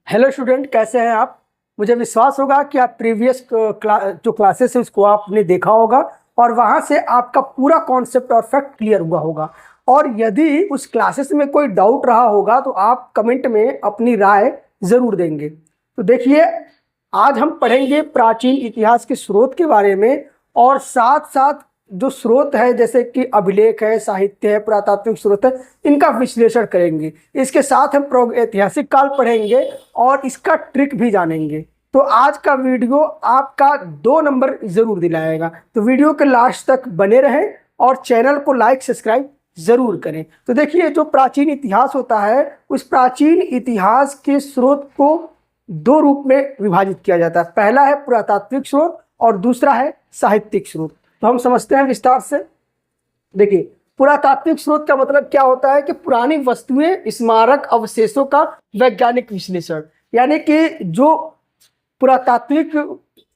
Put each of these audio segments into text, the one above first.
Hello student, कैसे हैं आप। मुझे विश्वास होगा कि आप प्रीवियस जो क्लासेस है उसको आपने देखा होगा और वहां से आपका पूरा कॉन्सेप्ट और फैक्ट क्लियर हुआ होगा। और यदि उस क्लासेस में कोई डाउट रहा होगा तो आप कमेंट में अपनी राय ज़रूर देंगे। तो देखिए, आज हम पढ़ेंगे प्राचीन इतिहास के स्रोत के बारे में और साथ साथ जो स्रोत है जैसे कि अभिलेख है, साहित्य है, पुरातात्विक स्रोत है, इनका विश्लेषण करेंगे। इसके साथ हम ऐतिहासिक काल पढ़ेंगे और इसका ट्रिक भी जानेंगे। तो आज का वीडियो आपका 2 नंबर जरूर दिलाएगा। तो वीडियो के लास्ट तक बने रहें और चैनल को लाइक सब्सक्राइब जरूर करें। तो देखिए, जो प्राचीन इतिहास होता है उस प्राचीन इतिहास के स्रोत को 2 रूप में विभाजित किया जाता है। पहला है पुरातात्विक स्रोत और दूसरा है साहित्यिक स्रोत। तो हम समझते हैं विस्तार से। देखिए, पुरातात्विक स्रोत का मतलब क्या होता है कि पुरानी वस्तुएं, स्मारक, अवशेषों का वैज्ञानिक विश्लेषण। यानी कि जो पुरातात्विक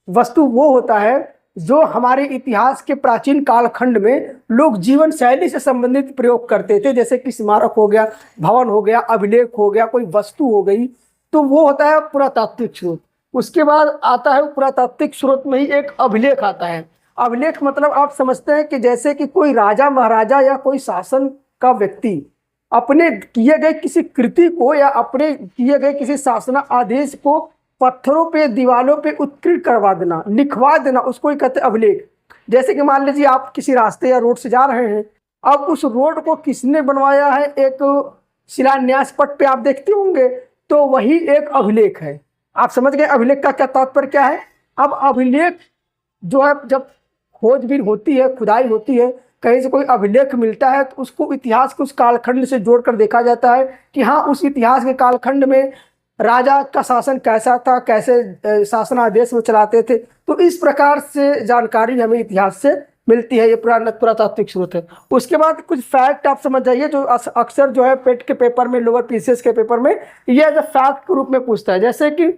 वस्तु वो होता है जो हमारे इतिहास के प्राचीन कालखंड में लोग जीवन शैली से संबंधित प्रयोग करते थे, जैसे कि स्मारक हो गया, भवन हो गया, अभिलेख हो गया, कोई वस्तु हो गई, तो वो होता है पुरातात्विक स्रोत। उसके बाद आता है पुरातात्विक स्रोत में ही एक अभिलेख आता है। अभिलेख मतलब आप समझते हैं कि जैसे कि कोई राजा महाराजा या कोई शासन का व्यक्ति अपने किए गए किसी कृति को या अपने किए गए किसी शासन आदेश को पत्थरों पे, दीवालों पे उत्कीर्ण करवा देना, लिखवा देना, उसको ही कहते हैं अभिलेख। जैसे कि मान लीजिए आप किसी रास्ते या रोड से जा रहे हैं, अब उस रोड को किसने बनवाया है, एक शिलान्यास पट पे आप देखते होंगे, तो वही एक अभिलेख है। आप समझ गए अभिलेख का क्या तात्पर्य क्या है। अब अभिलेख जो है, जब खोजबीन होती है, खुदाई होती है, कहीं से कोई अभिलेख मिलता है तो उसको इतिहास के उस कालखंड से जोड़कर देखा जाता है कि हाँ, उस इतिहास के कालखंड में राजा का शासन कैसा था, कैसे शासन आदेश वो चलाते थे। तो इस प्रकार से जानकारी हमें इतिहास से मिलती है। ये पुरातात्विक स्रोत है। उसके बाद कुछ फैक्ट आप समझ जाइए जो अक्सर जो है पेट के पेपर में, लोअर पीसीएस के पेपर में ये एज फैक्ट के रूप में पूछता है। जैसे कि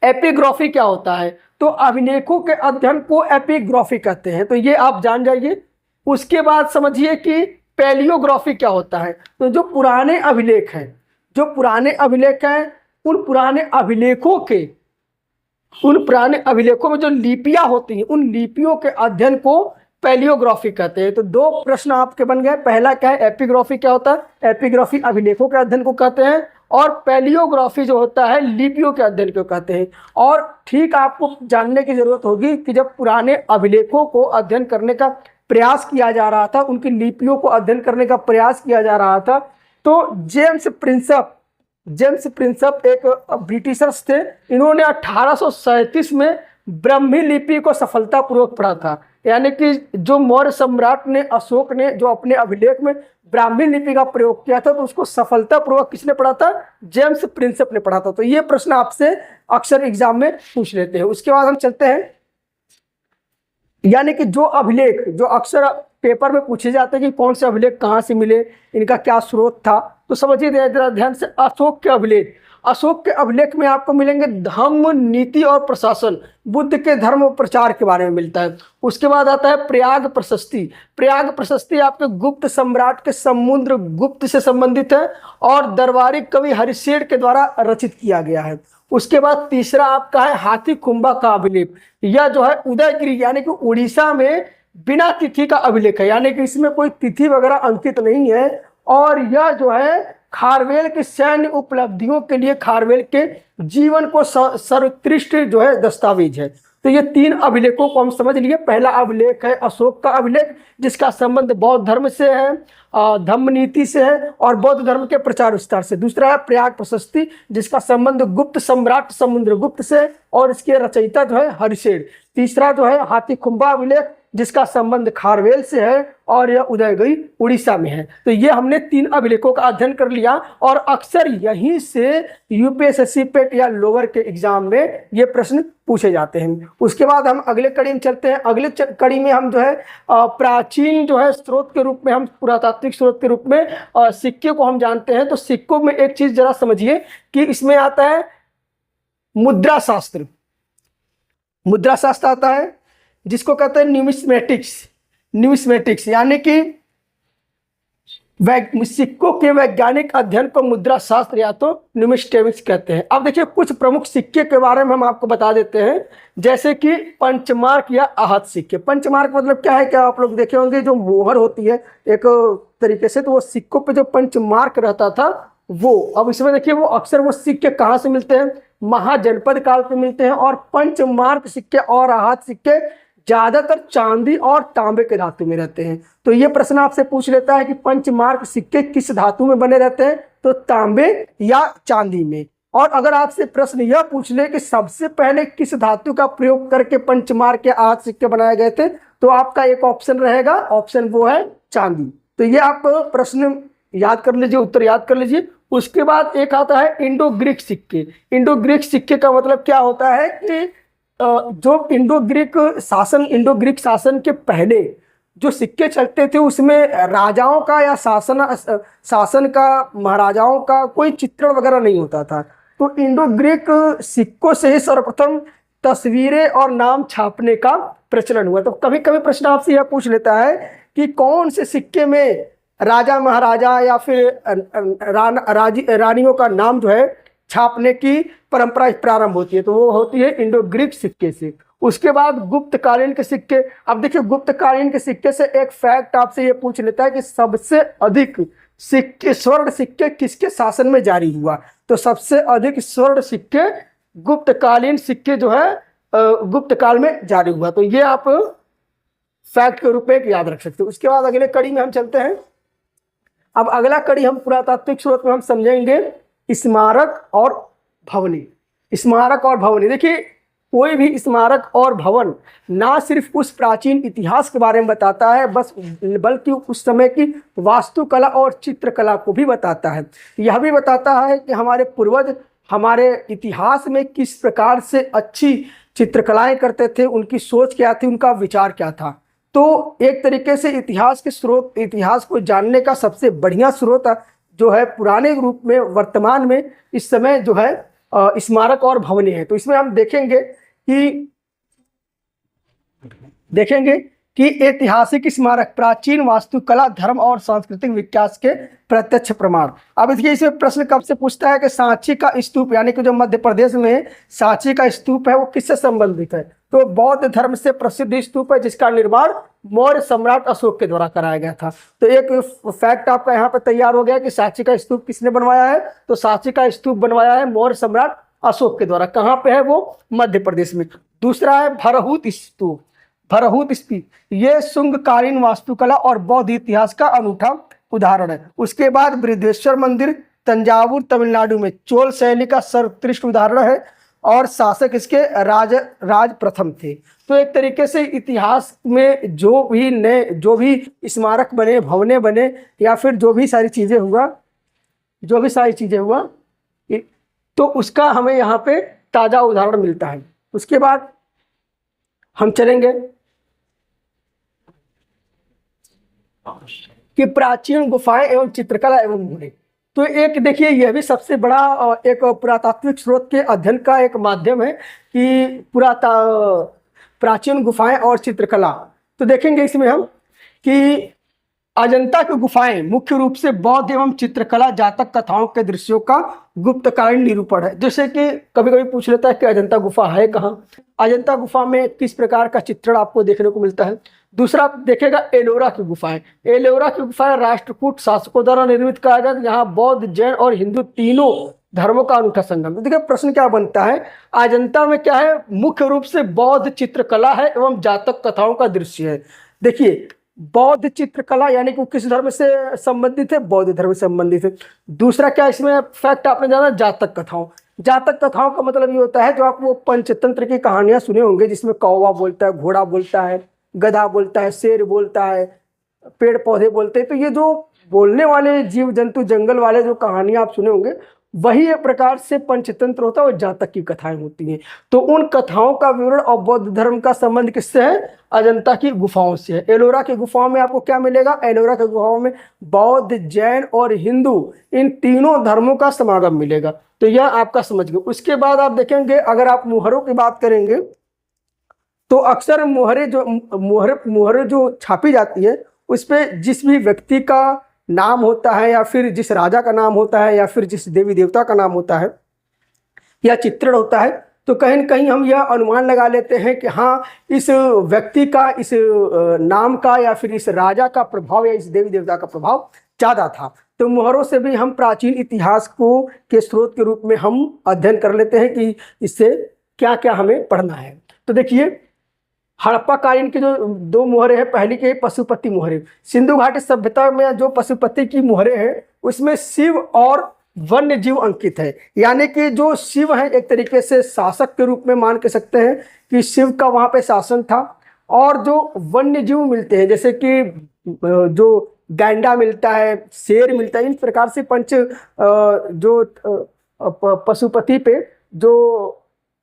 एपिग्राफी क्या होता है, तो अभिलेखों के अध्ययन को एपिग्राफी कहते हैं, तो ये आप जान जाइए। उसके बाद समझिए कि पैलियोग्राफी क्या होता है। तो जो पुराने अभिलेख हैं, उन पुराने अभिलेखों में जो लिपियां होती हैं, उन लिपियों के अध्ययन को पैलियोग्राफी कहते हैं। तो 2 प्रश्न आपके बन गए। पहला क्या है, एपिग्राफी क्या होता है। एपिग्राफी अभिलेखों के अध्ययन को कहते हैं और पैलियोग्राफी जो होता है लिपियों के अध्ययन को कहते हैं। और ठीक आपको जानने की जरूरत होगी कि जब पुराने अभिलेखों को अध्ययन करने का प्रयास किया जा रहा था, उनकी लिपियों को अध्ययन करने का प्रयास किया जा रहा था, तो जेम्स प्रिंसप एक ब्रिटिशर्स थे। इन्होंने 1837 में ब्राह्मी लिपि को सफलतापूर्वक पढ़ा था। यानी कि जो मौर्य सम्राट ने, अशोक ने, जो अपने अभिलेख में ब्राह्मी लिपि का प्रयोग किया था, तो उसको सफलतापूर्वक किसने पढ़ा था, जेम्स प्रिंसप ने पढ़ा था। तो ये प्रश्न आपसे अक्सर एग्जाम में पूछ लेते हैं। उसके बाद हम चलते हैं, यानी कि जो अभिलेख जो अक्सर पेपर में पूछे जाते हैं कि कौन से अभिलेख कहाँ से मिले, इनका क्या स्रोत था, तो समझिए जरा ध्यान से। अशोक के अभिलेख में आपको मिलेंगे धम्म, नीति और प्रशासन, बुद्ध के धर्म प्रचार के बारे में मिलता है। उसके बाद आता है प्रयाग प्रशस्ति आपके गुप्त सम्राट के समुद्र गुप्त से संबंधित है और दरबारी कवि हरिशेर के द्वारा रचित किया गया है। उसके बाद तीसरा आपका है हाथी खुम्बा का अभिलेख। यह जो है उदयगिरी यानी कि उड़ीसा में बिना तिथि का अभिलेख है, यानी कि इसमें कोई तिथि वगैरह अंकित नहीं है। और यह जो है खारवेल के सैन्य उपलब्धियों के लिए खारवेल के जीवन को सर्वोत्कृष्ट जो है दस्तावेज है। तो ये 3 अभिलेखों को हम समझ लिए। पहला अभिलेख है अशोक का अभिलेख, जिसका संबंध बौद्ध धर्म से है, धम्म नीति से है और बौद्ध धर्म के प्रचार विस्तार से। दूसरा है प्रयाग प्रशस्ति, जिसका संबंध गुप्त सम्राट समुद्रगुप्त से और इसके रचयिता जो है हरिशेर। तीसरा जो है हाथी खुम्बा अभिलेख, जिसका संबंध खारवेल से है और यह उदयगिरी उड़ीसा में है। तो ये हमने 3 अभिलेखों का अध्ययन कर लिया और अक्सर यहीं से यूपीएससी पेट या लोअर के एग्जाम में ये प्रश्न पूछे जाते हैं। उसके बाद हम अगले कड़ी में चलते हैं। अगले कड़ी में हम जो है प्राचीन जो है स्रोत के रूप में, हम पुरातात्विक स्रोत के रूप में सिक्के को हम जानते हैं। तो सिक्कों में एक चीज जरा समझिए कि इसमें आता है मुद्रा शास्त्र आता है, जिसको कहते हैं न्यूमिस्मेटिक्स, यानी कि सिक्कों के वैज्ञानिक अध्ययन को मुद्रा शास्त्र या तो न्यूमिस्टेमिक्स कहते हैं। अब देखिए कुछ प्रमुख सिक्के के बारे में हम आपको बता देते हैं, जैसे कि पंचमार्क या आहत सिक्के। पंचमार्क मतलब क्या है, क्या आप लोग देखे होंगे, जो मोहर होती है एक तरीके से, तो वो सिक्कों पे जो पंचमार्क रहता था वो। अब इसमें देखिए वो अक्सर वो सिक्के कहाँ से मिलते हैं, महाजनपद काल पे मिलते हैं। और पंचमार्क सिक्के और आहत सिक्के ज्यादातर चांदी और तांबे के धातु में रहते हैं। तो ये प्रश्न आपसे पूछ लेता है कि पंचमार्क सिक्के किस धातु में बने रहते हैं, तो तांबे या चांदी में। और अगर आपसे प्रश्न यह पूछ ले कि सबसे पहले किस धातु का प्रयोग करके पंचमार्क या आहत सिक्के बनाए गए थे, तो आपका एक ऑप्शन रहेगा, ऑप्शन वो है चांदी। तो ये आप प्रश्न याद कर लीजिए, उत्तर याद कर लीजिए। उसके बाद एक आता है इंडो ग्रीक सिक्के। इंडो ग्रीक सिक्के का मतलब क्या होता है कि जो इंडो ग्रीक शासन के पहले जो सिक्के चलते थे उसमें राजाओं का या शासन का, महाराजाओं का कोई चित्रण वगैरह नहीं होता था। तो इंडो ग्रीक सिक्कों से ही सर्वप्रथम तस्वीरें और नाम छापने का प्रचलन हुआ। तो कभी कभी प्रश्न आपसे यह पूछ लेता है कि कौन से सिक्के में राजा महाराजा या फिर रानियों का नाम जो है छापने की परंपरा प्रारंभ होती है, तो वो होती है इंडो ग्रीक सिक्के से। उसके बाद गुप्तकालीन के सिक्के। अब देखिए गुप्तकालीन के सिक्के से एक फैक्ट आपसे ये पूछ लेता है कि सबसे अधिक सिक्के, स्वर्ण सिक्के किसके शासन में जारी हुआ, तो सबसे अधिक स्वर्ण सिक्के गुप्तकालीन सिक्के जो है गुप्त काल में जारी हुआ। तो ये आप फैक्ट के रूप में याद रख सकते हो। उसके बाद अगले कड़ी में हम चलते हैं। अब अगला कड़ी हम पुरातात्विक स्रोत में हम समझेंगे स्मारक और भवनी। स्मारक और भवनी, देखिए कोई भी स्मारक और भवन ना सिर्फ उस प्राचीन इतिहास के बारे में बताता है बल्कि उस समय की वास्तुकला और चित्रकला को भी बताता है। यह भी बताता है कि हमारे पूर्वज हमारे इतिहास में किस प्रकार से अच्छी चित्रकलाएं करते थे, उनकी सोच क्या थी, उनका विचार क्या था। तो एक तरीके से इतिहास को जानने का सबसे बढ़िया स्रोत जो है पुराने रूप में, वर्तमान में इस समय जो है स्मारक और भवनी है। तो इसमें हम देखेंगे कि ऐतिहासिक स्मारक प्राचीन वास्तुकला, धर्म और सांस्कृतिक विकास के प्रत्यक्ष प्रमाण। अब देखिए इसमें प्रश्न कब से पूछता है कि सांची का स्तूप, यानी कि जो मध्य प्रदेश में सांची का स्तूप है वो किससे संबंधित है, तो बौद्ध धर्म से प्रसिद्ध स्तूप है जिसका निर्माण मौर्य सम्राट अशोक के द्वारा कराया गया था। तो एक फैक्ट आपका यहाँ पर तैयार हो गया कि सांची का स्तूप किसने बनवाया है, तो सांची का स्तूप बनवाया है मौर्य सम्राट अशोक के द्वारा। कहाँ पे है वो, मध्य प्रदेश में। दूसरा है भरहुत स्तूप। भरहुत स्तूप ये शुंगकालीन वास्तुकला और बौद्ध इतिहास का अनूठा उदाहरण है। उसके बाद बृहदेश्वर मंदिर तंजावुर तमिलनाडु में चोल शैली का सर्वोत्कृष्ट उदाहरण है और शासक इसके राज प्रथम थे। तो एक तरीके से इतिहास में जो भी स्मारक बने, भवने बने या फिर जो भी सारी चीजें हुआ तो उसका हमें यहाँ पे ताजा उदाहरण मिलता है। उसके बाद हम चलेंगे कि प्राचीन गुफाएं एवं चित्रकला एवं मूर्ति। तो एक देखिए यह भी सबसे बड़ा एक पुरातात्विक स्रोत के अध्ययन का एक माध्यम है कि प्राचीन गुफाएं और चित्रकला। तो देखेंगे इसमें हम कि अजंता की गुफाएं मुख्य रूप से बौद्ध एवं चित्रकला, जातक कथाओं के दृश्यों का गुप्तकालीन निरूपण है। जैसे कि कभी कभी पूछ लेता है कि अजंता गुफा है कहाँ, अजंता गुफा में किस प्रकार का चित्रण आपको देखने को मिलता है। दूसरा देखेगा एलोरा की गुफाएं। एलोरा की गुफाएं राष्ट्रकूट शासकों द्वारा निर्मित कहा गया, जहाँ बौद्ध, जैन और हिंदू तीनों धर्मों का अनूठा संगम। देखिए प्रश्न क्या बनता है, अजंता में क्या है, मुख्य रूप से बौद्ध चित्रकला है एवं जातक कथाओं का दृश्य है। देखिए बौद्ध चित्रकला यानी कि किस धर्म से संबंधित है, बौद्ध धर्म से संबंधित है। दूसरा क्या इसमें फैक्ट आपने जाना, जातक कथाओं। जातक कथाओं का मतलब ये होता है जो आप वो पंचतंत्र की कहानियां सुने होंगे जिसमें कौवा बोलता है, घोड़ा बोलता है, गधा बोलता है, शेर बोलता है, पेड़ पौधे बोलते हैं। तो ये जो बोलने वाले जीव जंतु, जंगल वाले जो कहानियां आप सुने होंगे, वही एक प्रकार से पंचतंत्र होता है और जातक की कथाएं होती हैं। तो उन कथाओं का विवरण और बौद्ध धर्म का संबंध किससे है, अजंता की गुफाओं से है। एलोरा की गुफाओं में आपको क्या मिलेगा, एलोरा की गुफाओं में बौद्ध, जैन और हिंदू इन तीनों धर्मों का समागम मिलेगा। तो यह आपका समझ गए। उसके बाद आप देखेंगे अगर आप मुहरों की बात करेंगे तो अक्सर मुहर जो छापी जाती है उस पर जिस भी व्यक्ति का नाम होता है या फिर जिस राजा का नाम होता है या फिर जिस देवी देवता का नाम होता है या चित्रण होता है, तो कहीं न कहीं हम यह अनुमान लगा लेते हैं कि हाँ, इस व्यक्ति का, इस नाम का या फिर इस राजा का प्रभाव या इस देवी देवता का प्रभाव ज़्यादा था। तो मुहरों से भी हम प्राचीन इतिहास को के स्रोत के रूप में हम अध्ययन कर लेते हैं कि इससे क्या क्या हमें पढ़ना है। तो देखिए, हड़प्पा कालीन की जो 2 मुहरें हैं, पहली की पशुपति मुहरें। सिंधु घाटी सभ्यता में जो पशुपति की मुहरें हैं उसमें शिव और वन्य जीव अंकित है, यानी कि जो शिव है एक तरीके से शासक के रूप में मान के सकते हैं कि शिव का वहाँ पे शासन था। और जो वन्य जीव मिलते हैं जैसे कि जो गैंडा मिलता है, शेर मिलता है, इन प्रकार से जो पशुपति पे जो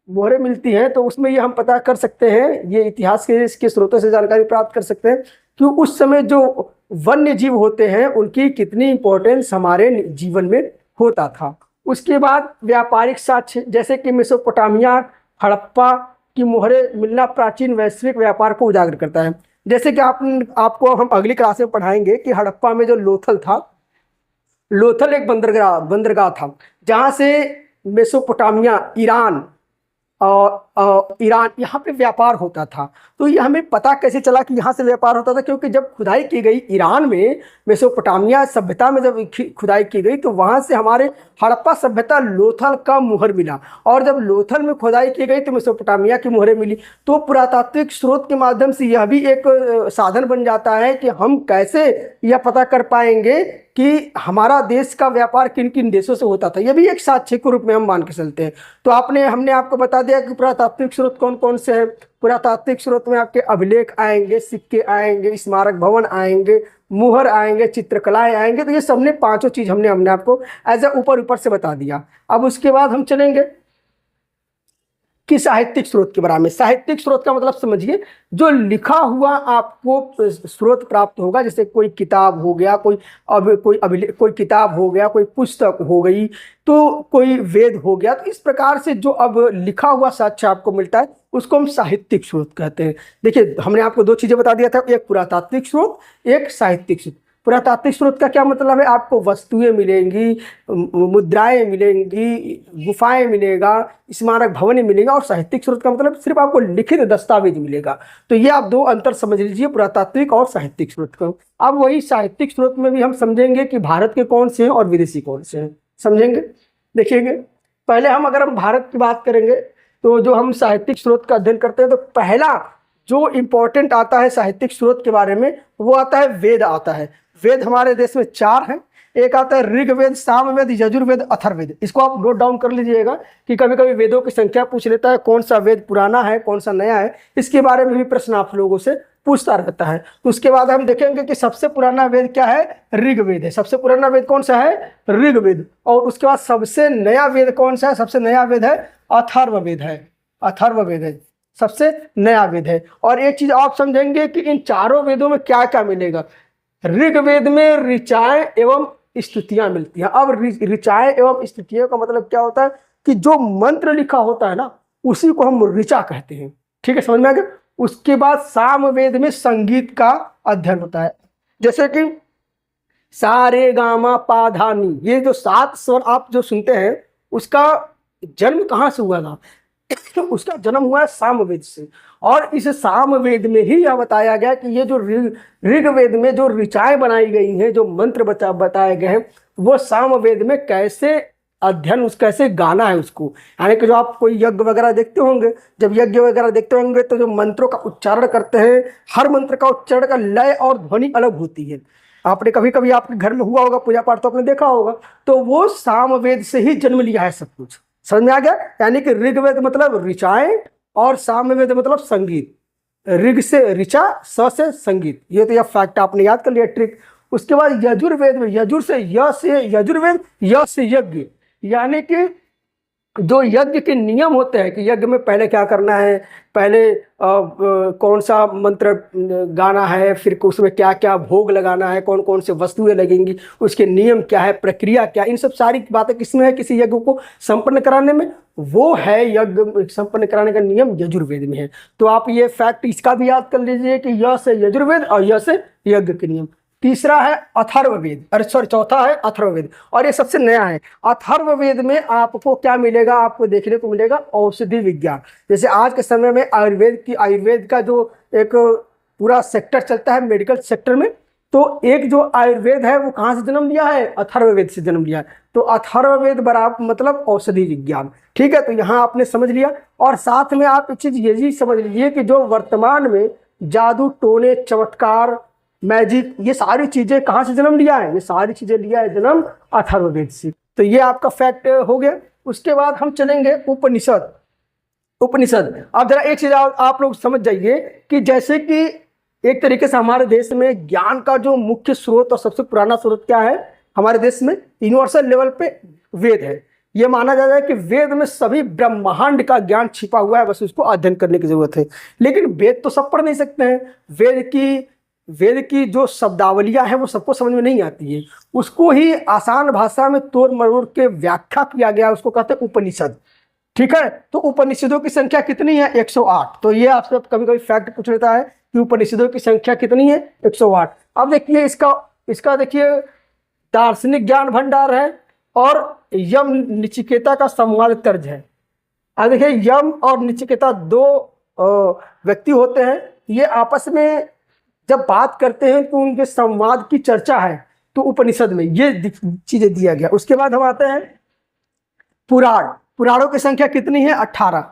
मोहरें मिलती हैं, तो उसमें ये हम पता कर सकते हैं, ये इतिहास के इसके स्रोतों से जानकारी प्राप्त कर सकते हैं कि उस समय जो वन्य जीव होते हैं उनकी कितनी इंपॉर्टेंस हमारे जीवन में होता था। उसके बाद व्यापारिक साक्ष्य जैसे कि मेसोपोटामिया, हड़प्पा की मोहरें मिलना प्राचीन वैश्विक व्यापार को उजागर करता है। जैसे कि आपको हम अगली क्लास में पढ़ाएंगे कि हड़प्पा में जो लोथल था, लोथल एक बंदरगाह था जहाँ से मेसोपोटामिया, ईरान और ईरान यहाँ पे व्यापार होता था। तो ये हमें पता कैसे चला कि यहाँ से व्यापार होता था? क्योंकि जब खुदाई की गई ईरान में, मेसोपोटामिया सभ्यता में जब खुदाई की गई तो वहाँ से हमारे हड़प्पा सभ्यता लोथल का मुहर मिला, और जब लोथल में खुदाई की गई तो मेसोपोटामिया की मुहरें मिली। तो पुरातात्विक स्रोत के माध्यम से यह भी एक साधन बन जाता है कि हम कैसे यह पता कर पाएंगे कि हमारा देश का व्यापार किन किन देशों से होता था। यह भी एक साक्ष्य के रूप में हम मान के चलते हैं। तो हमने आपको बता दिया कि पुरातात्विक स्रोत कौन कौन से हैं। पुरातात्विक स्रोत में आपके अभिलेख आएंगे, सिक्के आएंगे, स्मारक भवन आएंगे, मुहर आएंगे, चित्रकलाएं आएंगे। तो ये सबने 5 चीज़ हमने आपको एज ए ऊपर से बता दिया। अब उसके बाद हम चलेंगे कि साहित्यिक स्रोत के बारे में। साहित्यिक स्रोत का मतलब समझिए, जो लिखा हुआ आपको स्रोत प्राप्त होगा, जैसे कोई किताब हो गया, कोई किताब हो गया, कोई पुस्तक हो गई, तो कोई वेद हो गया। तो इस प्रकार से जो अब लिखा हुआ साक्ष्य आपको मिलता है उसको हम साहित्यिक स्रोत कहते हैं। देखिए, हमने आपको 2 चीज़ें बता दिया था, एक पुरातात्विक स्रोत, एक साहित्यिक स्रोत। पुरातात्विक स्रोत का क्या मतलब है? आपको वस्तुएं मिलेंगी, मुद्राएं मिलेंगी, गुफाएं मिलेगा, स्मारक भवन मिलेगा। और साहित्यिक स्रोत का मतलब सिर्फ आपको लिखित दस्तावेज मिलेगा। तो ये आप 2 अंतर समझ लीजिए, पुरातात्विक और साहित्यिक स्रोत का। अब वही साहित्यिक स्रोत में भी हम समझेंगे कि भारत के कौन से हैं और विदेशी कौन से हैं, समझेंगे, देखिएगा। पहले अगर हम भारत की बात करेंगे तो जो हम साहित्यिक स्रोत का अध्ययन करते हैं तो पहला जो इम्पोर्टेंट आता है साहित्यिक स्रोत के बारे में वो आता है वेद आता है। वेद हमारे देश में 4 हैं। एक आता है ऋग्वेद, सामवेद, यजुर्वेद, अथर्ववेद। इसको आप नोट डाउन कर लीजिएगा कि कभी कभी वेदों की संख्या पूछ लेता है, कौन सा वेद पुराना है, कौन सा नया है। इसके बारे में भी प्रश्न आप लोगों से पूछता रहता है। तो उसके बाद हम देखेंगे कि सबसे पुराना वेद क्या है? ऋग्वेद है। सबसे पुराना वेद कौन सा है? ऋग्वेद। और उसके बाद सबसे नया वेद कौन सा है? सबसे नया वेद है अथर्ववेद है। अथर्ववेद है, सबसे नया वेद है। और एक चीज आप समझेंगे कि इन चारों वेदों में क्या क्या मिलेगा। ऋग्वेद में ऋचाएं एवं स्तुतियां मिलती हैं। अब ऋचाएं एवं स्तुतियों का मतलब क्या होता है कि जो मंत्र लिखा होता है ना, उसी को हम ऋचा कहते हैं। ठीक है, समझ में आ गया। उसके बाद सामवेद में संगीत का अध्ययन होता है, जैसे कि सा रे गा मा पा धा नी। ये जो 7 स्वर आप जो सुनते हैं उसका जन्म कहाँ से हुआ था? उसका जन्म हुआ है सामवेद से। और इस सामवेद में ही यह बताया गया कि ये जो ऋग्वेद में जो ऋचाएं बनाई गई हैं, जो मंत्र बताए गए हैं, वो सामवेद में कैसे अध्ययन, कैसे गाना है उसको। यानी कि जो आप कोई यज्ञ वगैरह देखते होंगे, जब यज्ञ वगैरह देखते होंगे तो जो मंत्रों का उच्चारण करते हैं, हर मंत्र का उच्चारण का लय और ध्वनि अलग होती है। आपने कभी कभी आपके घर में हुआ होगा पूजा पाठ, तो आपने देखा होगा। तो वो सामवेद से ही जन्म लिया है सब कुछ। समझ में आ गया? यानी कि ऋग्वेद मतलब ऋचाएं और सामवेद मतलब संगीत। ऋग से ऋचा, स से संगीत। ये तो यह फैक्ट आपने याद कर लिया, ट्रिक। उसके बाद यजुर्वेद में यजुर से य से यजुर्वेद, य से यज्ञ। यानी कि जो यज्ञ के नियम होते हैं कि यज्ञ में पहले क्या करना है, पहले कौन सा मंत्र गाना है, फिर उसमें क्या क्या भोग लगाना है, कौन कौन से वस्तुएं लगेंगी, उसके नियम क्या है, प्रक्रिया क्या, इन सब सारी बातें किसमें है? किसी यज्ञ को संपन्न कराने में। वो है यज्ञ संपन्न कराने का नियम यजुर्वेद में है। तो आप ये फैक्ट इसका भी याद कर लीजिए कि य से यजुर्वेद और य से यज्ञ के नियम। तीसरा है अथर्ववेद, अरे सॉरी चौथा है अथर्ववेद, और ये सबसे नया है। अथर्ववेद में आपको क्या मिलेगा, आपको देखने को मिलेगा औषधि विज्ञान। जैसे आज के समय में आयुर्वेद का जो एक पूरा सेक्टर चलता है मेडिकल सेक्टर में, तो एक जो आयुर्वेद है वो कहाँ से जन्म लिया है, अथर्ववेद से जन्म लिया है। तो अथर्ववेद बराबर मतलब औषधि विज्ञान, ठीक है। तो यहाँ आपने समझ लिया, और साथ में आप एक चीज ये भी समझ लीजिए कि जो वर्तमान में जादू टोने चमत्कार मैजिक ये सारी चीजें कहाँ से जन्म लिया है, ये सारी चीजें लिया है जन्म अथर्ववेद से। तो ये आपका फैक्ट हो गया। उसके बाद हम चलेंगे उपनिषद। उपनिषद, अब जरा एक चीज आप लोग समझ जाइए कि जैसे कि एक तरीके से हमारे देश में ज्ञान का जो मुख्य स्रोत और सबसे पुराना स्रोत क्या है हमारे देश में, यूनिवर्सल लेवल पे वेद है। ये माना जाता है कि वेद में सभी ब्रह्मांड का ज्ञान छिपा हुआ है, बस उसको अध्ययन करने की जरूरत है। लेकिन वेद तो सब पढ़ नहीं सकते हैं, वेद की जो शब्दावलियां हैं वो सबको समझ में नहीं आती है, उसको ही आसान भाषा में तोड़ मरोड़ के व्याख्या किया गया, उसको कहते हैं उपनिषद, ठीक है। तो उपनिषदों की संख्या कितनी है, 108। तो ये आपसे कभी कभी फैक्ट पूछ लेता है कि उपनिषदों की संख्या कितनी है, 108। अब देखिए इसका देखिए दार्शनिक ज्ञान भंडार है और यम नचिकेता का संवाद तर्ज है। अब देखिए यम और नचिकेता दो व्यक्ति होते हैं, ये आपस में जब बात करते हैं तो उनके संवाद की चर्चा है, तो उपनिषद में ये चीजें दिया गया। उसके बाद हम आते हैं पुराणों की संख्या कितनी है, 18।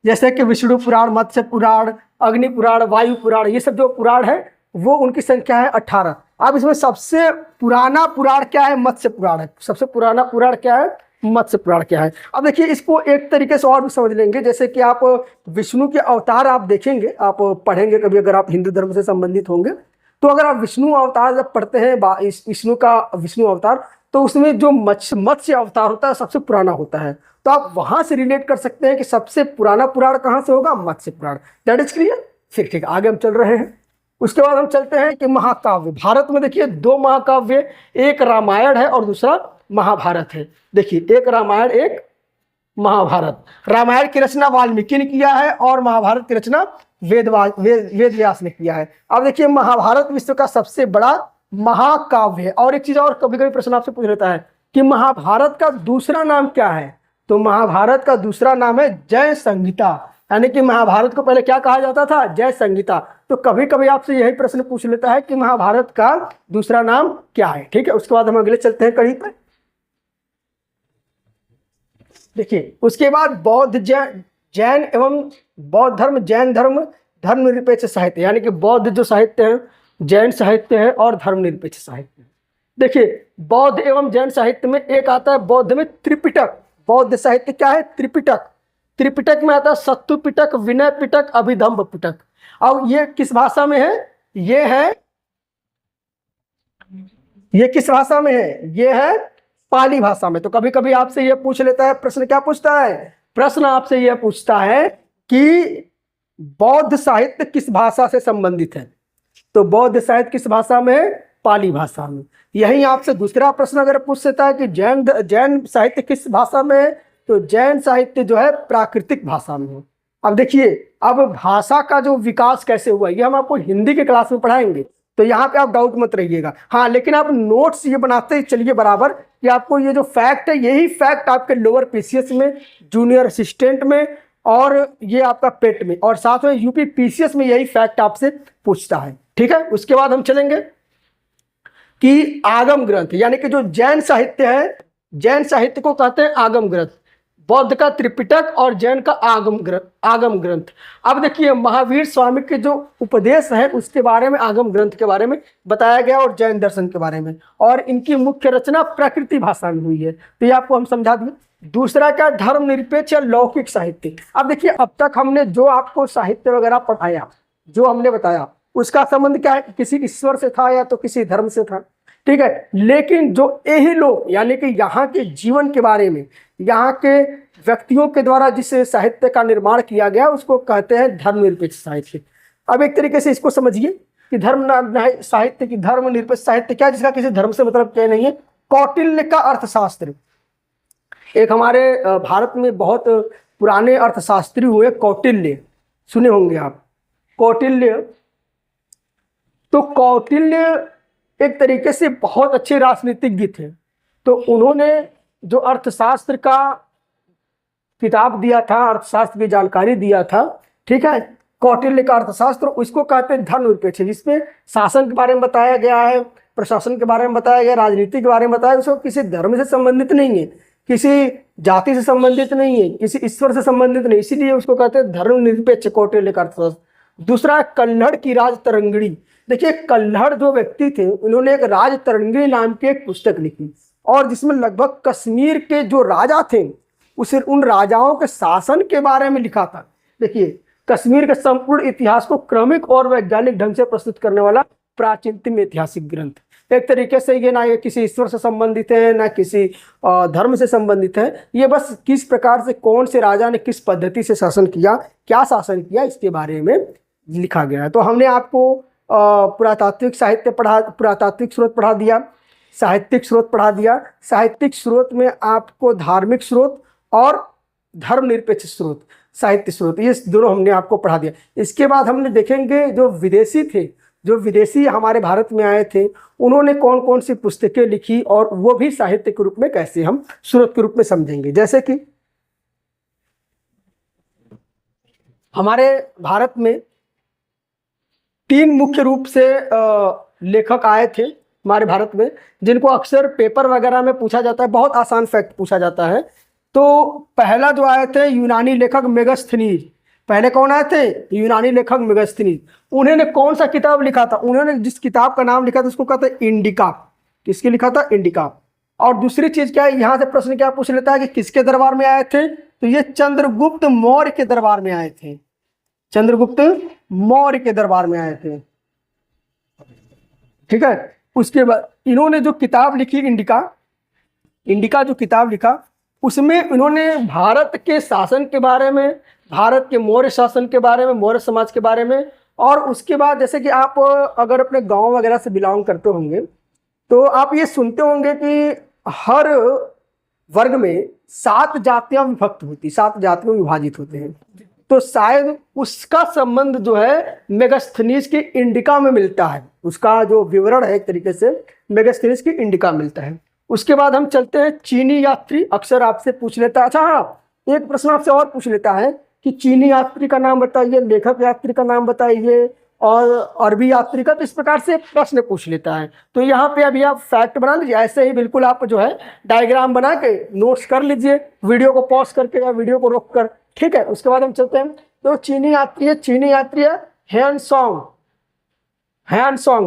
जैसे कि विष्णु पुराण, मत्स्य पुराण, अग्नि पुराण, वायु पुराण, ये सब जो पुराण है वो उनकी संख्या है 18। अब इसमें सबसे पुराना पुराण क्या है, मत्स्य पुराण है। सबसे पुराना पुराण क्या है, मत्स्य पुराण क्या है। अब देखिए इसको एक तरीके से और भी समझ लेंगे, जैसे कि आप विष्णु के अवतार आप देखेंगे, आप पढ़ेंगे कभी अगर आप हिंदू धर्म से संबंधित होंगे, तो अगर आप विष्णु अवतार जब पढ़ते हैं विष्णु अवतार, तो उसमें जो मत्स्य अवतार होता है सबसे पुराना होता है। तो आप वहां से रिलेट कर सकते हैं कि सबसे पुराना पुराण कहाँ से होगा, Matsya Purana. That is clear. फिर ठीक आगे हम चल रहे हैं। उसके बाद हम चलते हैं कि महाकाव्य। भारत में देखिए दो महाकाव्य, एक रामायण है और दूसरा महाभारत है। देखिए एक रामायण एक महाभारत। रामायण की रचना वाल्मीकि ने किया है और महाभारत की रचना वेद व्यास ने किया है। अब देखिए महाभारत विश्व का सबसे बड़ा महाकाव्य है। और एक चीज और कभी कभी प्रश्न आपसे पूछ लेता है कि महाभारत का दूसरा नाम क्या है, तो महाभारत का दूसरा नाम है जय संहिता, यानी कि महाभारत को पहले क्या कहा जाता था, जय संहिता। तो कभी कभी आपसे यही प्रश्न पूछ लेता है कि महाभारत का दूसरा नाम क्या है, ठीक है। उसके बाद हम अगले चलते हैं कड़ी पर। देखिए उसके बाद बौद्ध जैन एवं बौद्ध धर्म, जैन धर्म, धर्मनिरपेक्ष साहित्य, यानी कि बौद्ध जो साहित्य है, जैन साहित्य है और धर्मनिरपेक्ष साहित्य। देखिए बौद्ध एवं जैन साहित्य में एक आता है बौद्ध में त्रिपिटक। बौद्ध साहित्य क्या है, त्रिपिटक। त्रिपिटक में आता है सत्तु पिटक, विनय पिटक, अभिधम्म पिटक। अब ये किस भाषा में है, ये किस भाषा में है, ये है पाली भाषा में। तो कभी कभी आपसे ये पूछ लेता है प्रश्न, क्या पूछता है, प्रश्न आपसे यह पूछता है कि बौद्ध साहित्य किस भाषा से संबंधित है, तो बौद्ध साहित्य किस भाषा में है, पाली भाषा में। यही आपसे दूसरा प्रश्न अगर पूछ लेता है कि जैन साहित्य किस भाषा में है, तो जैन साहित्य जो है प्राकृतिक भाषा में है। अब देखिए अब भाषा का जो विकास कैसे हुआ ये हम आपको हिंदी के क्लास में पढ़ाएंगे, तो यहाँ पे आप डाउट मत रहिएगा। हाँ लेकिन आप नोट्स ये बनाते चलिए बराबर कि आपको ये जो फैक्ट है यही फैक्ट आपके लोअर पीसीएस में, जूनियर असिस्टेंट में और ये आपका पेट में और साथ में यूपी पीसीएस में यही फैक्ट आपसे पूछता है, ठीक है। उसके बाद हम चलेंगे कि आगम ग्रंथ, यानी कि जो जैन साहित्य है, जैन साहित्य को कहते हैं आगम ग्रंथ। बौद्ध का त्रिपिटक और जैन का आगम ग्रंथ। अब देखिए महावीर स्वामी के जो उपदेश है उसके बारे में, आगम ग्रंथ के बारे में बताया गया और जैन दर्शन के बारे में, और इनकी मुख्य रचना प्रकृति भाषा में हुई है। तो ये आपको हम समझा दिए। दूसरा क्या, धर्मनिरपेक्ष या लौकिक साहित्य। अब देखिए अब तक हमने जो आपको साहित्य वगैरह पढ़ाया, जो हमने बताया, उसका संबंध क्या है, किसी ईश्वर से था या तो किसी धर्म से था, ठीक है। लेकिन जो यही लोग यानी कि यहाँ के जीवन के बारे में, यहाँ के व्यक्तियों के द्वारा जिस साहित्य का निर्माण किया गया उसको कहते हैं धर्मनिरपेक्ष साहित्य। अब एक तरीके से इसको समझिए कि धर्मनिरपेक्ष साहित्य क्या, जिसका किसी धर्म से मतलब क्या नहीं है। कौटिल्य का अर्थशास्त्र, एक हमारे भारत में बहुत पुराने अर्थशास्त्री हुए कौटिल्य, सुने होंगे आप कौटिल्य। तो कौटिल्य एक तरीके से बहुत अच्छे राजनीतिज्ञ थे। तो उन्होंने जो अर्थशास्त्र का किताब दिया था, अर्थशास्त्र की जानकारी दिया था, ठीक है, कौटिल्य का अर्थशास्त्र, उसको कहते हैं धर्मनिरपेक्ष, जिसमें शासन के बारे में बताया गया है, प्रशासन के बारे में बताया गया, राजनीति के बारे में बताया, उसको किसी धर्म से संबंधित नहीं है, किसी जाति से संबंधित नहीं है, किसी ईश्वर से संबंधित नहीं, इसीलिए उसको कहते हैं धर्मनिरपेक्ष कौटिल्य का अर्थशास्त्र। दूसरा, कल्हड़ की राज तरंगिणी। देखिए, कल्हड़ जो व्यक्ति थे, उन्होंने एक राज तरंगिणी नाम की एक पुस्तक लिखी, और जिसमें लगभग कश्मीर के जो राजा थे उन राजाओं के शासन के बारे में लिखा था। देखिए, कश्मीर के संपूर्ण इतिहास को क्रमिक और वैज्ञानिक ढंग से प्रस्तुत करने वाला प्राचीनतम ऐतिहासिक ग्रंथ। एक तरीके से ये ना ये किसी ईश्वर से संबंधित है, ना किसी धर्म से संबंधित है, ये बस किस प्रकार से कौन से राजा ने किस पद्धति से शासन किया, क्या शासन किया, इसके बारे में लिखा गया है। तो हमने आपको पुरातात्विक साहित्य पढ़ा, पुरातात्विक स्रोत पढ़ा दिया, साहित्यिक स्रोत पढ़ा दिया। साहित्यिक स्रोत में आपको धार्मिक स्रोत और धर्मनिरपेक्ष स्रोत, साहित्य स्रोत, ये दोनों हमने आपको पढ़ा दिया। इसके बाद हमने देखेंगे जो विदेशी थे, जो विदेशी हमारे भारत में आए थे, उन्होंने कौन कौन सी पुस्तकें लिखी, और वो भी साहित्य के रूप में कैसे हम स्रोत के रूप में समझेंगे। जैसे कि हमारे भारत में 3 मुख्य रूप से लेखक आए थे हमारे भारत में, जिनको अक्सर पेपर वगैरह में पूछा जाता है, बहुत आसान फैक्ट पूछा जाता है। तो पहला जो आए थे यूनानी लेखक मेगस्थनीज। पहले कौन आए थे? यूनानी लेखक मेगस्थनीज। उन्होंने कौन सा किताब लिखा था? उन्होंने जिस किताब का नाम लिखा था उसको कहते हैं इंडिका। किसकी लिखा था? इंडिका। और दूसरी चीज क्या है, यहाँ से प्रश्न क्या पूछ लेता है कि किसके दरबार में आए थे? तो ये चंद्रगुप्त मौर्य के दरबार में आए थे। चंद्रगुप्त मौर्य के दरबार में आए थे, ठीक है। उसके बाद इन्होंने जो किताब लिखी इंडिका जो किताब लिखा, उसमें इन्होंने भारत के शासन के बारे में, भारत के मौर्य शासन के बारे में, मौर्य समाज के बारे में, और उसके बाद जैसे कि आप अगर अपने गांव वगैरह से बिलोंग करते होंगे तो आप ये सुनते होंगे कि हर वर्ग में 7 जातियां विभक्त होती, 7 जातियों में विभाजित होते हैं। तो शायद उसका संबंध जो है मेगस्थनीज की इंडिका में मिलता है। उसका जो विवरण है एक तरीके से मेगस्थनीज की इंडिका मिलता है। उसके बाद हम चलते हैं चीनी यात्री। अक्सर आपसे पूछ लेता है, अच्छा हाँ, एक प्रश्न आपसे और पूछ लेता है कि चीनी यात्री का नाम बताइए, लेखक यात्री का नाम बताइए, और अरबी यात्री का। तो इस प्रकार से प्रश्न पूछ लेता है। तो यहाँ पे अभी आप फैक्ट बना लीजिए, ऐसे ही बिल्कुल आप जो है डायग्राम बना के नोट्स कर लीजिए, वीडियो को पॉज करके या वीडियो को रोक कर, ठीक है। उसके बाद हम चलते हैं, तो चीनी यात्री है ह्यान सॉन्ग,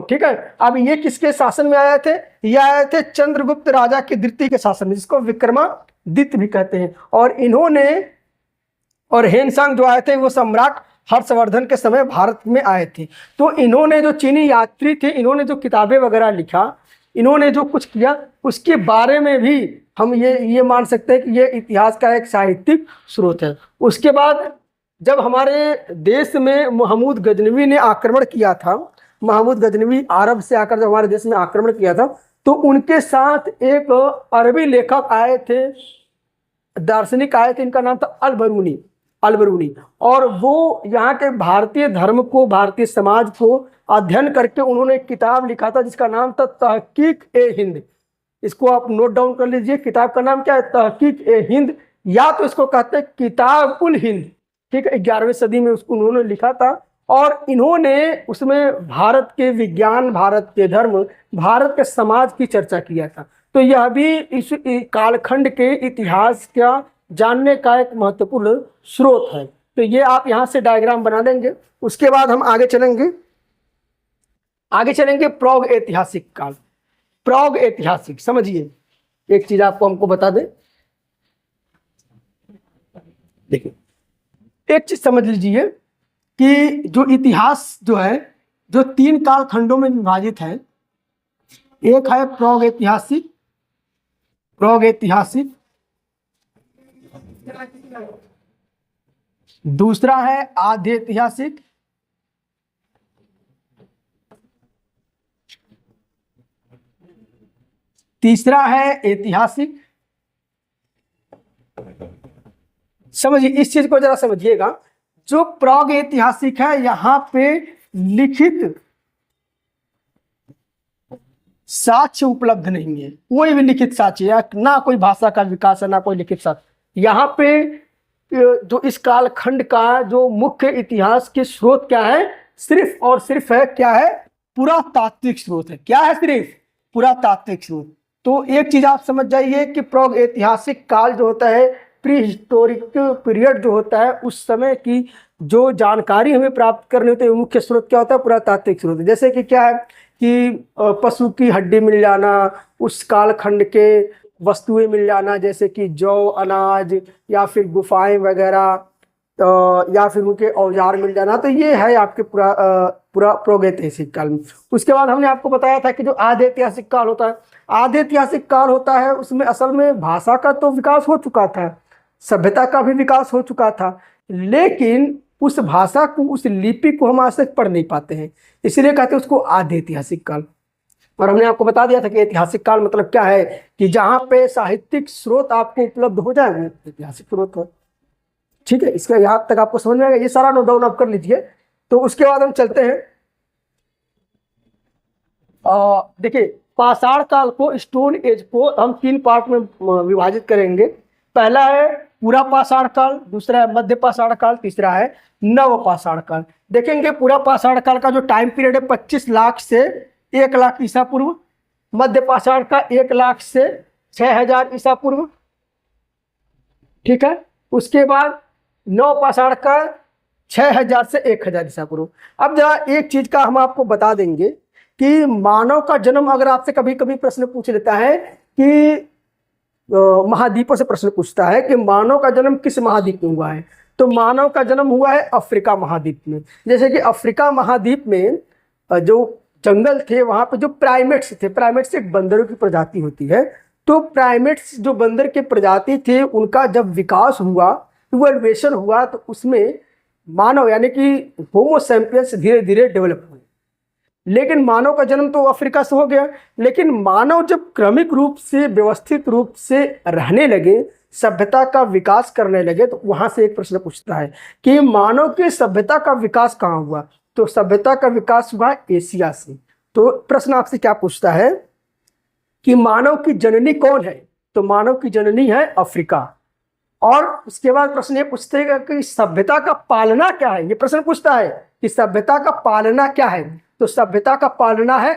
ठीक है। अब ये किसके शासन में आए थे? ये आए थे चंद्रगुप्त राजा के द्वितीय के शासन में, जिसको विक्रमादित्य भी कहते हैं। और इन्होंने, और ह्यान जो आए थे वो सम्राट हर्षवर्धन के समय भारत में आए थे। तो इन्होंने जो चीनी यात्री थे, इन्होंने जो किताबें वगैरह लिखा, इन्होंने जो कुछ किया, उसके बारे में भी हम ये मान सकते हैं कि ये इतिहास का एक साहित्यिक स्रोत है। उसके बाद जब हमारे देश में महमूद गजनवी ने आक्रमण किया था, महमूद गजनवी अरब से आकर जब हमारे देश में आक्रमण किया था, तो उनके साथ एक अरबी लेखक आए थे, दार्शनिक आए थे, इनका नाम था अलबरूनी। और वो यहाँ के भारतीय धर्म को, भारतीय समाज को अध्ययन करके उन्होंने एक किताब लिखा था जिसका नाम था तहकीक-ए-हिंद। इसको आप नोट डाउन कर लीजिए, किताब का नाम क्या है? तहकीक-ए-हिंद, या तो इसको कहते हैं किताब-उल-हिंद, ठीक है। 11वीं सदी में उसको उन्होंने लिखा था, और इन्होंने उसमें भारत के विज्ञान, भारत के धर्म, भारत के समाज की चर्चा किया था। तो यह भी इस कालखंड के इतिहास का जानने का एक महत्वपूर्ण स्रोत है। तो ये आप यहाँ से डायग्राम बना देंगे। उसके बाद हम आगे चलेंगे प्रौढ़ ऐतिहासिक काल। प्रौढ़ ऐतिहासिक, समझिए, एक चीज आपको हमको बता दें, देखिए एक चीज समझ लीजिए कि जो इतिहास जो है, जो 3 कालखंडों में विभाजित है। एक है प्रौढ़ ऐतिहासिक, दूसरा है आद्य ऐतिहासिक, तीसरा है ऐतिहासिक। समझिए, इस चीज को जरा समझिएगा। जो प्रौढ़ ऐतिहासिक है, यहाँ पे लिखित साक्ष्य उपलब्ध नहीं है, कोई भी लिखित साक्ष्य या ना कोई भाषा का विकास है ना कोई लिखित साक्ष्य। यहाँ पे जो इस कालखंड का जो मुख्य इतिहास के स्रोत क्या है, सिर्फ और सिर्फ है क्या है, पुरातात्विक स्रोत है। क्या है? सिर्फ पुरातात्विक स्रोत। तो एक चीज आप समझ जाइए कि प्राग ऐतिहासिक काल जो होता है, प्री हिस्टोरिक पीरियड जो होता है, उस समय की जो जानकारी हमें प्राप्त करनी होती है मुख्य स्रोत क्या होता है, पुरातात्विक स्रोत। जैसे कि क्या है कि पशु की हड्डी मिल जाना, उस कालखंड के वस्तुएं मिल जाना, जैसे कि जौ, अनाज या फिर गुफाएं वगैरह, या फिर उनके औजार मिल जाना। तो ये है आपके पूरा प्रागैतिहासिक काल में। उसके बाद हमने आपको बताया था कि जो आधे ऐतिहासिक काल होता है, आधे ऐतिहासिक काल होता है उसमें असल में भाषा का तो विकास हो चुका था, सभ्यता का भी विकास हो चुका था, लेकिन उस भाषा को, उस लिपि को हम आज तक पढ़ नहीं पाते हैं, इसलिए कहते हैं उसको आधे ऐतिहासिक काल। और हमने आपको बता दिया था कि ऐतिहासिक काल मतलब क्या है, कि जहाँ पे साहित्यिक स्रोत आपको उपलब्ध हो जाएंगे, ऐतिहासिक स्रोत हो। ठीक है, इसका यहाँ तक आपको समझ में आएगा, ये सारा नोट डाउन आप कर लीजिए। तो उसके बाद हम चलते हैं, देखिए पाषाण काल को, स्टोन एज को हम 3 पार्ट में विभाजित करेंगे। पहला है पूरा पाषाण काल, दूसरा है मध्य पाषाण काल, तीसरा है नव पाषाण काल। देखेंगे पूरा पाषाण काल का जो टाइम पीरियड है 25 लाख से 1 लाख ईसा पूर्व, मध्य पाषाण का 1 लाख से 6000 ईसा पूर्व। ठीक है, उसके बाद नव पाषाण का 6000 से 1000 ईसा पूर्व। अब जरा एक चीज का हम आपको बता देंगे कि मानव का जन्म, अगर आपसे कभी कभी प्रश्न पूछ लेता है कि महाद्वीपों से प्रश्न पूछता है कि मानव का जन्म किस महाद्वीप में हुआ है, तो मानव का जन्म हुआ है अफ्रीका महाद्वीप में। जैसे कि अफ्रीका महाद्वीप में जो जंगल थे वहां पे जो प्राइमेट्स थे, प्राइमेट्स एक बंदरों की प्रजाति होती है, तो प्राइमेट्स जो बंदर के प्रजाति थे उनका जब विकास हुआ, इवोल्यूशन हुआ, तो उसमें मानव यानी कि होमो सैपियंस धीरे धीरे डेवलप हुए। लेकिन मानव का जन्म तो अफ्रीका से हो गया, लेकिन मानव जब क्रमिक रूप से, व्यवस्थित रूप से रहने लगे, सभ्यता का विकास करने लगे, तो वहां से एक प्रश्न पूछता है कि मानव की सभ्यता का विकास कहाँ हुआ, तो सभ्यता का विकास हुआ एशिया से। तो प्रश्न आपसे क्या पूछता है कि मानव की जननी कौन है, तो मानव की जननी है अफ्रीका। और उसके बाद प्रश्न ये पूछते हैं कि सभ्यता का पालना क्या है, ये प्रश्न पूछता है कि सभ्यता का पालना क्या है, तो सभ्यता का पालना है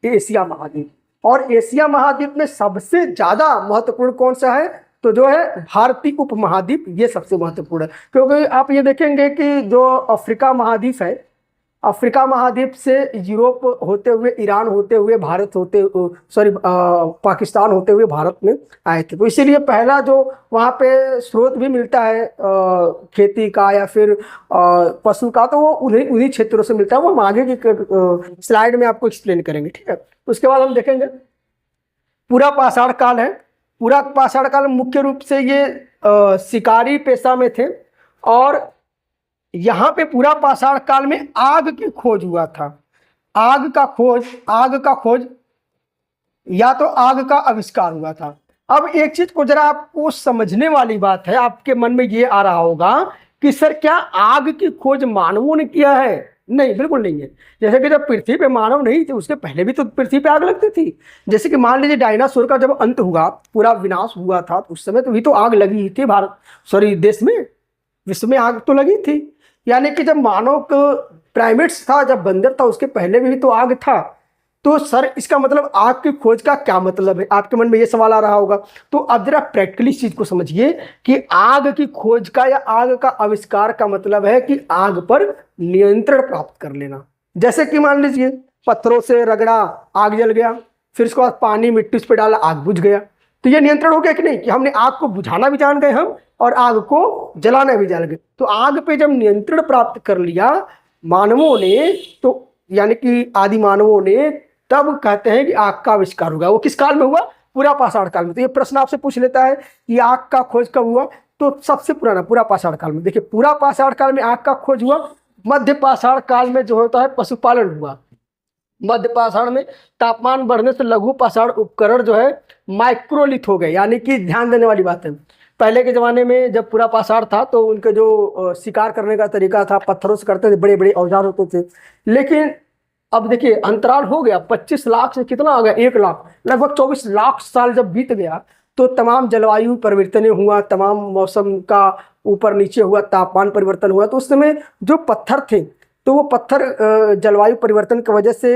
एशिया महाद्वीप। और एशिया महाद्वीप में सबसे ज्यादा महत्वपूर्ण कौन सा है, तो जो है भारतीय उपमहाद्वीप, ये सबसे महत्वपूर्ण है। क्योंकि आप ये देखेंगे कि जो अफ्रीका महाद्वीप है, अफ्रीका महाद्वीप से यूरोप होते हुए, ईरान होते हुए, भारत होते, सॉरी पाकिस्तान होते हुए भारत में आए थे। तो इसीलिए पहला जो वहाँ पे स्रोत भी मिलता है खेती का या फिर पशु का, तो वो उन्हीं क्षेत्रों से मिलता है। वो हम आगे की स्लाइड में आपको एक्सप्लेन करेंगे। ठीक है, उसके बाद हम देखेंगे पूरा पाषाण काल है। पूरा पाषाण काल मुख्य रूप से ये शिकारी पेशा में थे, और यहाँ पे पूरा पाषाण काल में आग की खोज हुआ था। आग का खोज या तो आग का आविष्कार हुआ था। अब एक चीज को जरा आपको समझने वाली बात है, आपके मन में ये आ रहा होगा कि सर क्या आग की खोज मानवों ने किया है? नहीं, बिल्कुल नहीं है। जैसे कि जब पृथ्वी पे मानव नहीं थे, उसके पहले भी तो पृथ्वी पे आग लगती थी। जैसे कि मान लीजिए डायनासोर का जब अंत हुआ, पूरा विनाश हुआ था, तो उस समय तो भी तो आग लगी ही थी देश में, विश्व में आग तो लगी थी। यानी कि जब मानव प्राइमेट्स था, जब बंदर था, उसके पहले भी तो आग था। तो सर इसका मतलब आग की खोज का क्या मतलब है, आपके मन में ये सवाल आ रहा होगा। तो अब जरा प्रैक्टिकली इस चीज को समझिए कि आग की खोज का या आग का आविष्कार का मतलब है कि आग पर नियंत्रण प्राप्त कर लेना। जैसे कि मान लीजिए पत्थरों से रगड़ा, आग जल गया, फिर उसके बाद पानी मिट्टी उस पर डाला, आग बुझ गया। तो ये नियंत्रण हो गया कि नहीं, कि हमने आग को बुझाना भी जान गए हम और आग को जलाना भी जान गए। तो आग पे जब नियंत्रण प्राप्त कर लिया मानवों ने, तो यानी कि आदि मानवों ने, तब कहते हैं कि आग का आविष्कार होगा। वो किस काल में हुआ? पूरा पाषाण काल में। तो ये प्रश्न आपसे पूछ लेता है कि आग का खोज कब हुआ, तो सबसे पुराना पूरा पाषाण काल में। देखिए पूरा पाषाण काल में आग का खोज हुआ। मध्य पाषाण काल में जो होता है पशुपालन हुआ। मध्य पाषाण में तापमान बढ़ने से लघु पाषाण उपकरण जो है माइक्रोलिथ हो गए। यानी कि ध्यान देने वाली बात है, पहले के ज़माने में जब पूरा पाषाण था तो उनके जो शिकार करने का तरीका था, पत्थरों से करते थे, बड़े बड़े औजार होते थे। लेकिन अब देखिए अंतराल हो गया 25 लाख से कितना आ गया 1 लाख, लगभग 24 लाख साल जब बीत गया तो तमाम जलवायु परिवर्तन हुआ, तमाम मौसम का ऊपर नीचे हुआ, तापमान परिवर्तन हुआ। तो उस समय जो पत्थर थे तो वो पत्थर जलवायु परिवर्तन की वजह से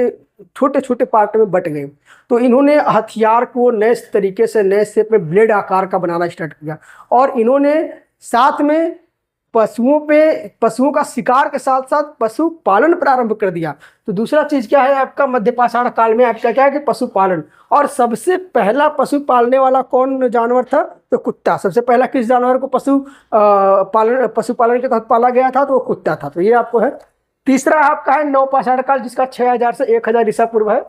छोटे छोटे पार्ट में बट गए। तो इन्होंने हथियार को नए तरीके से, नए शेप में, ब्लेड आकार का बनाना स्टार्ट किया। और इन्होंने साथ में पशुओं का शिकार के साथ साथ पशु पालन प्रारंभ कर दिया। तो दूसरा चीज क्या है आपका, मध्य पाषाण काल में आपका क्या है कि पशुपालन। और सबसे पहला पशु पालने वाला कौन जानवर था, तो कुत्ता। सबसे पहला किस जानवर को पशुपालन के तहत पाला गया था, तो वो कुत्ता था। तो ये आपको है। तीसरा आपका है नवपाषाण काल, जिसका 6000 से 1000 ईसा पूर्व है।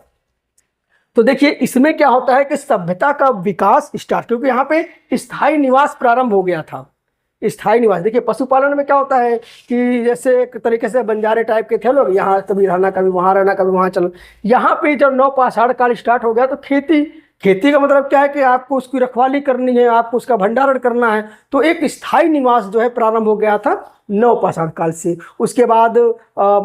तो देखिए इसमें क्या होता है कि सभ्यता का विकास स्टार्ट, क्योंकि यहाँ पे स्थायी निवास प्रारंभ हो गया था। स्थायी निवास, देखिए पशुपालन में क्या होता है कि जैसे एक तरीके से बंजारे टाइप के थे लोग, यहाँ कभी रहना, कभी वहाँ रहना, कभी वहाँ चलना। यहाँ पे जब नवपाषाण काल स्टार्ट हो गया तो खेती का मतलब क्या है कि आपको उसकी रखवाली करनी है, आपको उसका भंडारण करना है। तो एक स्थायी निवास जो है प्रारंभ हो गया था नवपाषाण काल से। उसके बाद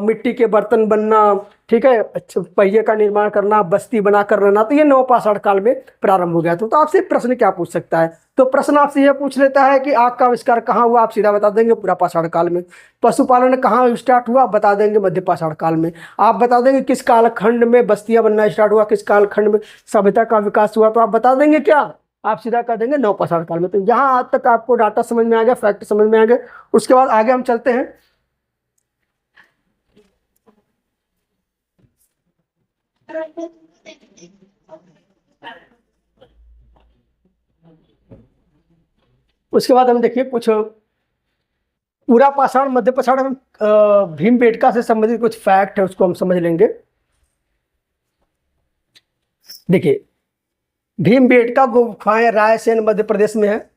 मिट्टी के बर्तन बनना, ठीक है, पहिए का निर्माण करना, बस्ती बनाकर रहना, तो ये नवपाषाण काल में प्रारंभ हो गया था। तो आपसे प्रश्न क्या पूछ सकता है, तो प्रश्न आपसे यह पूछ लेता है कि आग का आविष्कार कहाँ हुआ, आप सीधा बता देंगे पूरा पाषाण काल में। पशुपालन कहाँ स्टार्ट हुआ, बता देंगे मध्य पाषाण काल में। आप बता देंगे किस कालखंड में बस्तियां बनना स्टार्ट हुआ, किस कालखंड में सभ्यता का विकास हुआ, तो आप बता देंगे क्या, आप सीधा कह देंगे नवपाषाण काल में। तो यहाँ आज तक आपको डाटा समझ में आ गया, फैक्ट समझ में आ गया। उसके बाद आगे हम चलते हैं। उसके बाद हम देखिए कुछ पूरा पाषाण, मध्य पाषाण में भीमबेटका से संबंधित कुछ फैक्ट है, उसको हम समझ लेंगे। देखिए भीमबेटका गुफाएं रायसेन मध्य प्रदेश में है।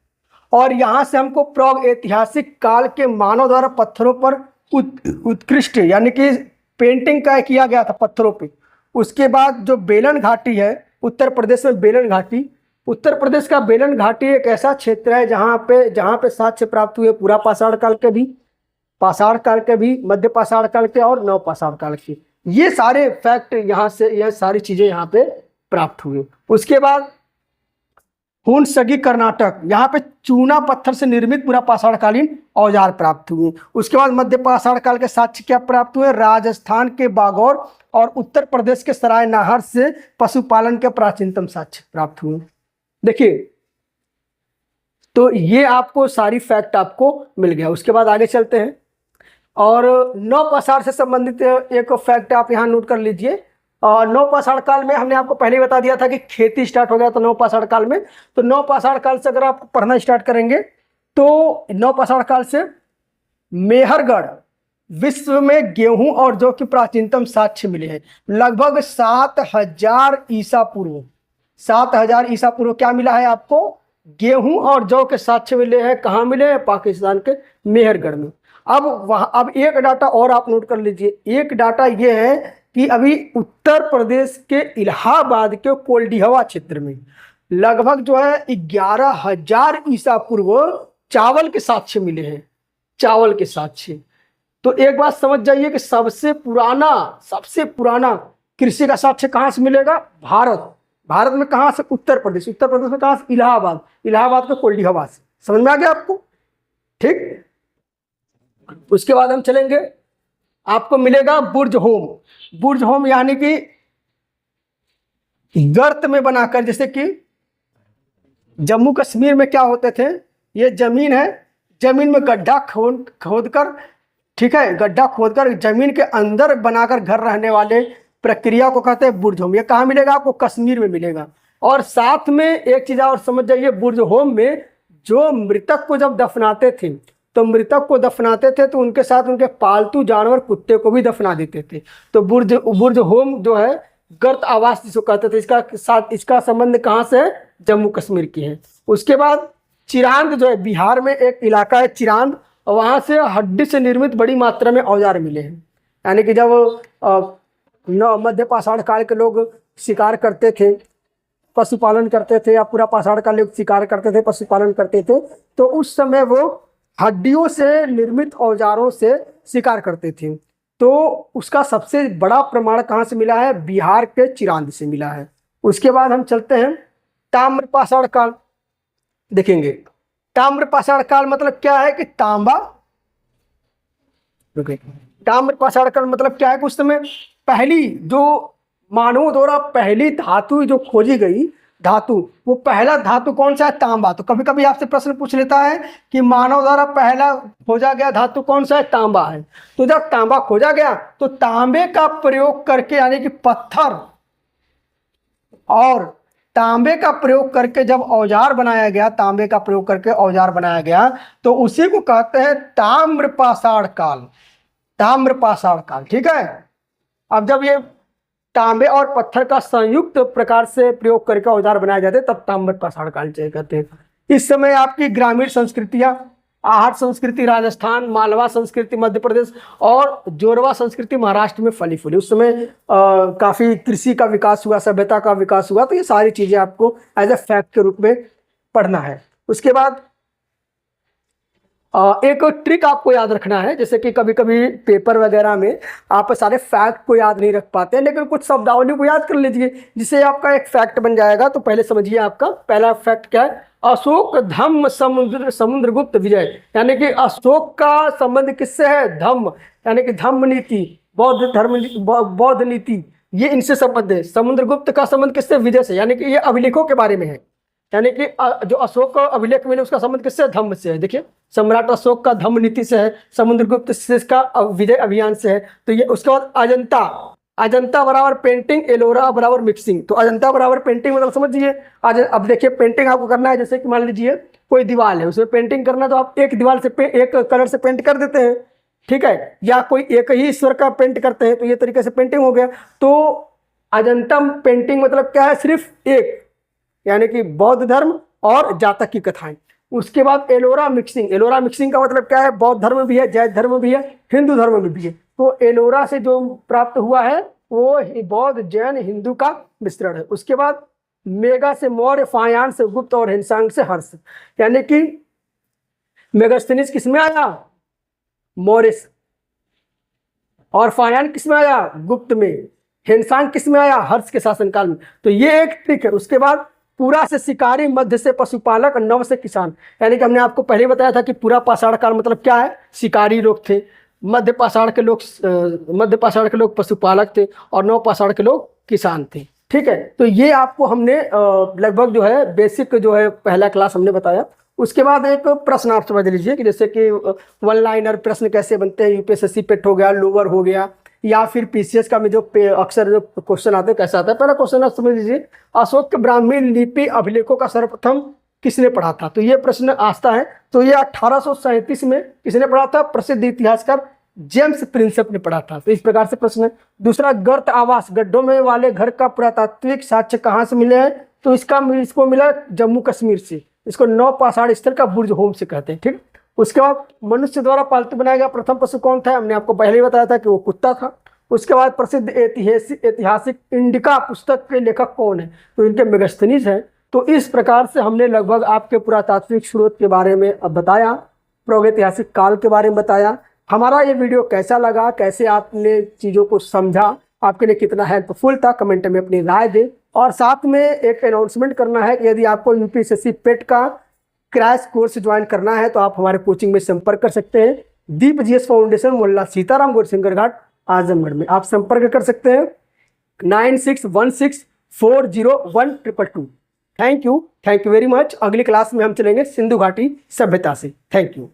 और यहाँ से हमको प्राग ऐतिहासिक काल के मानव द्वारा पत्थरों पर उत्कृष्ट यानी कि पेंटिंग का किया गया था पत्थरों पे। उसके बाद जो बेलन घाटी है उत्तर प्रदेश में, बेलन घाटी, उत्तर प्रदेश का बेलन घाटी एक ऐसा क्षेत्र है जहाँ पे साक्ष्य प्राप्त हुए पूरा पाषाण काल के भी, पाषाण काल के भी, मध्य पाषाण काल के और नवपाषाण काल के। ये सारे फैक्ट यहाँ से, यह सारी चीजें यहाँ पे प्राप्त हुए। उसके बाद हुनसगी कर्नाटक, यहाँ पे चूना पत्थर से निर्मित पूरा पाषाणकालीन औजार प्राप्त हुए। उसके बाद मध्य पाषाण काल के साक्ष्य क्या प्राप्त हुए, राजस्थान के बागौर और उत्तर प्रदेश के सराय नाहर से पशुपालन के प्राचीनतम साक्ष्य प्राप्त हुए। देखिए तो ये आपको सारी फैक्ट आपको मिल गया। उसके बाद आगे चलते हैं और नवपाषाण से संबंधित एक फैक्ट आप यहाँ नोट कर लीजिए। नवपाषाण काल में हमने आपको पहले ही बता दिया था कि खेती स्टार्ट हो गया था नवपाषाण काल में। तो नवपाषाण काल से अगर आप पढ़ना स्टार्ट करेंगे तो नवपाषाण काल से मेहरगढ़ विश्व में गेहूं और जौ की प्राचीनतम साक्ष्य मिले हैं। लगभग 7000 ईसा पूर्व, 7000 ईसा पूर्व क्या मिला है आपको, गेहूं और जौ के साक्ष्य मिले हैं। कहाँ मिले हैं, पाकिस्तान के मेहरगढ़ में। अब एक डाटा और आप नोट कर लीजिए। एक डाटा ये है कि अभी उत्तर प्रदेश के इलाहाबाद के कोल्डिहवा क्षेत्र में लगभग जो है 11000 ईसा पूर्व चावल के साक्ष्य मिले हैं, चावल के साक्ष्य। तो एक बात समझ जाइए कि सबसे पुराना कृषि का साक्ष्य कहाँ से मिलेगा, भारत में कहाँ से, उत्तर प्रदेश में कहाँ से, इलाहाबाद के कोल्डिहवा से। समझ में आ गया आपको, ठीक। उसके बाद हम चलेंगे, आपको मिलेगा बुर्ज होम यानी कि गर्त में बनाकर, जैसे कि जम्मू कश्मीर में क्या होते थे, ये जमीन है, जमीन में गड्ढा खोद कर, ठीक है, गड्ढा खोदकर जमीन के अंदर बनाकर घर रहने वाले प्रक्रिया को कहते हैं बुर्ज होम। ये कहाँ मिलेगा आपको, कश्मीर में मिलेगा। और साथ में एक चीज और समझ जाइए, बुर्ज होम में जो मृतक को जब दफनाते थे तो उनके साथ उनके पालतू जानवर कुत्ते को भी दफना देते थे। तो बुर्ज होम जो है गर्त आवास जिसको कहते थे, इसका संबंध कहाँ से है, जम्मू कश्मीर की है। उसके बाद चिरांद जो है, बिहार में एक इलाका है चिरांद, और वहाँ से हड्डी से निर्मित बड़ी मात्रा में औजार मिले हैं। यानी कि जब मध्य पाषाण काल के लोग शिकार करते थे, पशुपालन करते थे, या पूरा पाषाण काल लोग शिकार करते थे, पशुपालन करते थे, तो उस समय वो हड्डियों से निर्मित औजारों से शिकार करते थे। तो उसका सबसे बड़ा प्रमाण कहाँ से मिला है? बिहार के चिरांद से मिला है। उसके बाद हम चलते हैं ताम्र पाषाण काल देखेंगे। ताम्र पाषाण काल मतलब क्या है कि तांबा, ताम्र पाषाण काल मतलब क्या है कि उस समय पहली जो मानवों द्वारा पहली धातु जो खोजी गई धातु, वो पहला धातु कौन सा है? तांबा। तो कभी कभी आपसे प्रश्न पूछ लेता है कि मानव द्वारा पहला खोजा गया धातु कौन सा है? तांबा है। तो जब तांबा खोजा गया तो तांबे का प्रयोग करके, यानी कि पत्थर और तांबे का प्रयोग करके जब औजार बनाया गया, तांबे का प्रयोग करके औजार बनाया गया, तो उसी को कहते हैं ताम्र पाषाण काल। ताम्र पाषाण काल, ठीक है। अब जब ये तांबे और पत्थर का संयुक्त प्रकार से प्रयोग करके औजार बनाए जाते तब ताम्र पाषाण काल कहते हैं। इस समय आपकी ग्रामीण संस्कृतियां, आहट संस्कृति राजस्थान, मालवा संस्कृति मध्य प्रदेश और जोरवा संस्कृति महाराष्ट्र में फली फूली। उस समय काफी कृषि का विकास हुआ, सभ्यता का विकास हुआ। तो ये सारी चीजें आपको एज ए फैक्ट के रूप में पढ़ना है। उसके बाद एक ट्रिक आपको याद रखना है, जैसे कि कभी कभी पेपर वगैरह में आप सारे फैक्ट को याद नहीं रख पाते, लेकिन कुछ शब्दावली को याद कर लीजिए जिससे आपका एक फैक्ट बन जाएगा। तो पहले समझिए, आपका पहला फैक्ट क्या है? अशोक धम्म समुद्रगुप्त विजय, यानी कि अशोक का संबंध किससे है? धम्म, यानी कि धम्म नीति, बौद्ध धर्म, बौद्ध नीति, ये इनसे संबंध है। समुद्रगुप्त का संबंध किससे? विजय से, यानी कि ये अभिलेखों के बारे में है। यानी कि जो अशोक का अभिलेख मिले उसका संबंध किससे? धम्म से है। देखिए, सम्राट अशोक का धम्म नीति से है, समुद्रगुप्त से इसका विजय अभियान से है। तो ये उसके बाद अजंता, अजंता बराबर पेंटिंग, एलोरा बराबर मिक्सिंग। तो अजंता बराबर पेंटिंग मतलब समझिए, अब देखिए पेंटिंग आपको करना है, जैसे कि मान लीजिए कोई दीवार है, उसमें पेंटिंग करना, तो आप एक दीवार से एक कलर से पेंट कर देते हैं, ठीक है, या कोई एक ही ईश्वर का पेंट करते हैं, तो ये तरीके से पेंटिंग हो गया। तो अजंतम पेंटिंग मतलब क्या है? सिर्फ एक, यानी कि बौद्ध धर्म और जातक की कथाएं। उसके बाद एलोरा मिक्सिंग, एलोरा मिक्सिंग का मतलब क्या है? बौद्ध धर्म भी है, जैन धर्म भी है, हिंदू धर्म में भी है। तो एलोरा से जो प्राप्त हुआ है वो बौद्ध जैन हिंदू का मिश्रण है। उसके बाद मेगा से मौर्य, फायान से गुप्त और हिंसांग से हर्ष, यानी कि मेगास्थनीज किसमें आया? मौर्य। और फायान किसमें आया? गुप्त में। हिंसांग किसमें आया? हर्ष के शासनकाल में। तो ये एक ट्रिक है। उसके बाद पूरा से शिकारी, मध्य से पशुपालक, नव से किसान, यानी कि हमने आपको पहले बताया था कि पूरा पाषाण काल मतलब क्या है? शिकारी लोग थे, मध्य पाषाण के लोग पशुपालक थे और नव पाषाण के लोग किसान थे, ठीक है। तो ये आपको हमने लगभग जो है बेसिक जो है पहला क्लास हमने बताया। उसके बाद एक प्रश्न आप समझ लीजिए कि जैसे कि वन लाइनर प्रश्न कैसे बनते हैं, यूपीएससी पेट हो गया, लोअर हो गया, या फिर पीसीएस का में जो अक्सर जो क्वेश्चन आते हैं कैसा आता है। पहला क्वेश्चन आप समझ लीजिए, अशोक के ब्राह्मी लिपि अभिलेखों का सर्वप्रथम किसने पढ़ा था? तो ये प्रश्न आता है। तो ये 1837 में किसने पढ़ा था? प्रसिद्ध इतिहासकार जेम्स प्रिंसेप ने पढ़ा था। तो इस प्रकार से प्रश्न है। दूसरा, गर्त आवास, गड्ढों में वाले घर का पुरातात्विक साक्ष्य कहाँ से मिले हैं? तो इसको मिला जम्मू कश्मीर से। इसको नौ पाषाण स्थल का बुर्ज होम से कहते हैं, ठीक। उसके बाद मनुष्य द्वारा पालतू बनाया गया प्रथम पशु कौन था? हमने आपको पहले ही बताया था कि वो कुत्ता था। उसके बाद प्रसिद्ध ऐतिहासिक इंडिका पुस्तक के लेखक कौन है? तो इनके मेगास्थनीज हैं। तो इस प्रकार से हमने लगभग आपके पुरातात्विक स्रोत के बारे में बताया, प्रागैतिहासिक काल के बारे में बताया। हमारा ये वीडियो कैसा लगा, कैसे आपने चीज़ों को समझा, आपके लिए कितना हेल्पफुल था, कमेंट में अपनी राय दें। और साथ में एक अनाउंसमेंट करना है कि यदि आपको यूपीएससी पेट का क्रैश कोर्स ज्वाइन करना है तो आप हमारे कोचिंग में संपर्क कर सकते हैं। दीप जीएस फाउंडेशन, मोहल्ला सीताराम गौरसिंगर घाट, आजमगढ़ में आप संपर्क कर सकते हैं 9616401222। Thank you very much. अगली क्लास में हम चलेंगे सिंधु घाटी सभ्यता से। Thank you.